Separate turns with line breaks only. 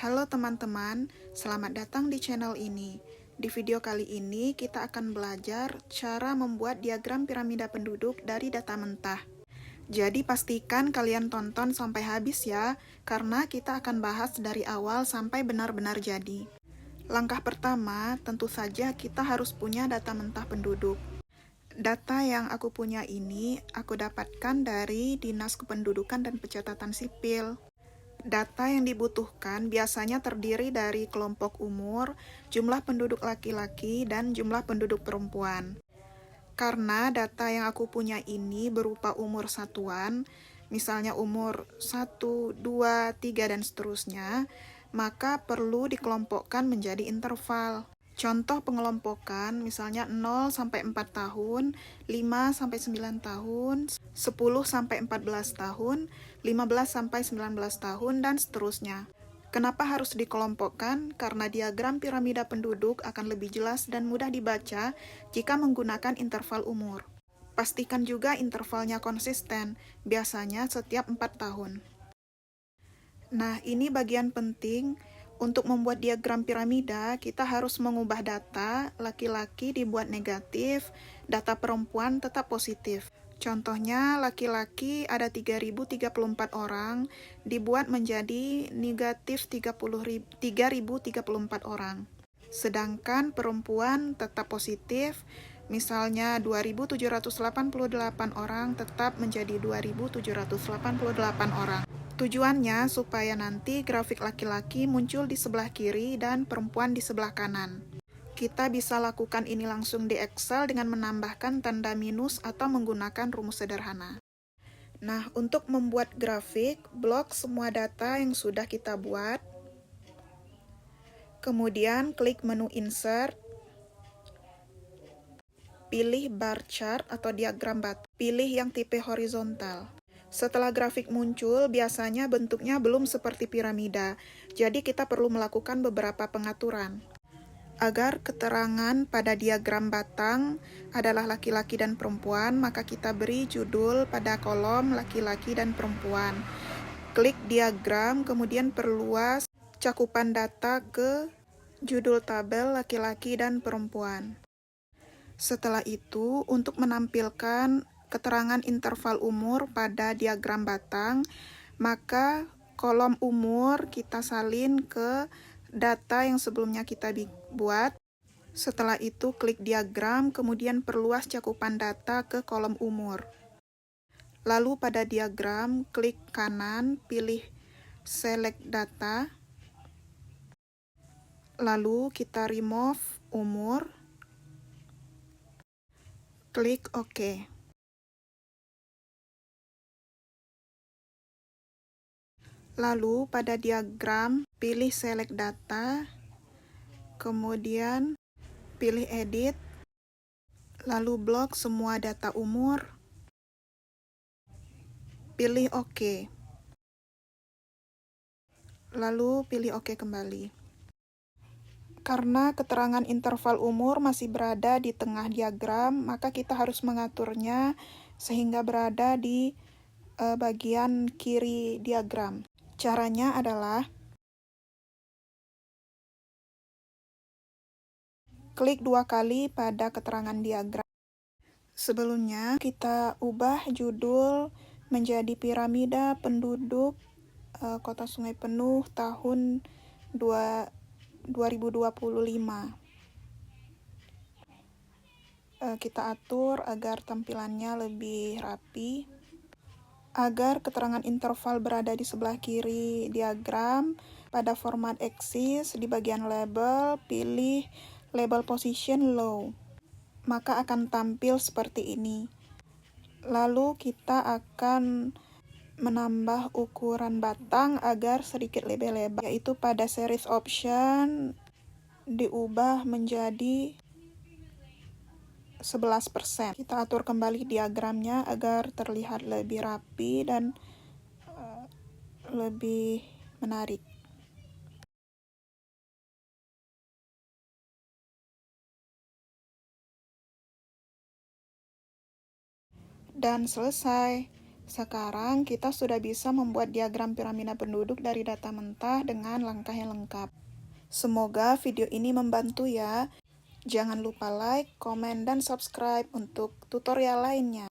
Halo teman-teman, selamat datang di channel ini. Di video kali ini kita akan belajar cara membuat diagram piramida penduduk dari data mentah. Jadi pastikan kalian tonton sampai habis ya, karena kita akan bahas dari awal sampai benar-benar jadi. Langkah pertama, tentu saja kita harus punya data mentah penduduk. Data yang aku punya ini aku dapatkan dari Dinas Kependudukan dan Pencatatan Sipil. Data yang dibutuhkan biasanya terdiri dari kelompok umur, jumlah penduduk laki-laki, dan jumlah penduduk perempuan. Karena data yang aku punya ini berupa umur satuan, misalnya umur 1, 2, 3, dan seterusnya, maka perlu dikelompokkan menjadi interval. Contoh pengelompokan misalnya 0 sampai 4 tahun, 5 sampai 9 tahun, 10 sampai 14 tahun, 15 sampai 19 tahun, dan seterusnya. Kenapa harus dikelompokkan? Karena diagram piramida penduduk akan lebih jelas dan mudah dibaca jika menggunakan interval umur. Pastikan juga intervalnya konsisten, biasanya setiap 4 tahun. Nah, ini bagian penting. Untuk membuat diagram piramida, kita harus mengubah data laki-laki dibuat negatif, data perempuan tetap positif. Contohnya, laki-laki ada 3.034 orang, dibuat menjadi negatif 3.034 orang. Sedangkan perempuan tetap positif, misalnya 2.788 orang tetap menjadi 2.788 orang. Tujuannya supaya nanti grafik laki-laki muncul di sebelah kiri dan perempuan di sebelah kanan. Kita bisa lakukan ini langsung di Excel dengan menambahkan tanda minus atau menggunakan rumus sederhana. Nah, untuk membuat grafik, blok semua data yang sudah kita buat. Kemudian klik menu Insert. Pilih bar chart atau diagram batu. Pilih yang tipe horizontal. Setelah grafik muncul, biasanya bentuknya belum seperti piramida, jadi kita perlu melakukan beberapa pengaturan. Agar keterangan pada diagram batang adalah laki-laki dan perempuan, maka kita beri judul pada kolom laki-laki dan perempuan. Klik diagram, kemudian perluas cakupan data ke judul tabel laki-laki dan perempuan. Setelah itu, untuk menampilkan keterangan interval umur pada diagram batang, maka kolom umur kita salin ke data yang sebelumnya kita buat. Setelah itu klik diagram, kemudian perluas cakupan data ke kolom umur. Lalu pada diagram, klik kanan, pilih select data. Lalu kita remove umur. Klik OK. Lalu pada diagram, pilih select data, kemudian pilih edit, lalu blok semua data umur, pilih OK. Lalu pilih OK kembali. Karena keterangan interval umur masih berada di tengah diagram, maka kita harus mengaturnya sehingga berada di bagian kiri diagram. Caranya adalah klik 2 kali pada keterangan diagram. Sebelumnya, kita ubah judul menjadi piramida penduduk Kota Sungai Penuh tahun 2025. Kita atur agar tampilannya lebih rapi. Agar keterangan interval berada di sebelah kiri diagram, pada format axis di bagian label, pilih label position low. Maka akan tampil seperti ini. Lalu kita akan menambah ukuran batang agar sedikit lebih lebar, yaitu pada series option diubah menjadi 11%. Kita atur kembali diagramnya agar terlihat lebih rapi dan lebih menarik. Dan selesai. Sekarang kita sudah bisa membuat diagram piramida penduduk dari data mentah dengan langkah yang lengkap. Semoga video ini membantu ya. Jangan lupa like, komen, dan subscribe untuk tutorial lainnya.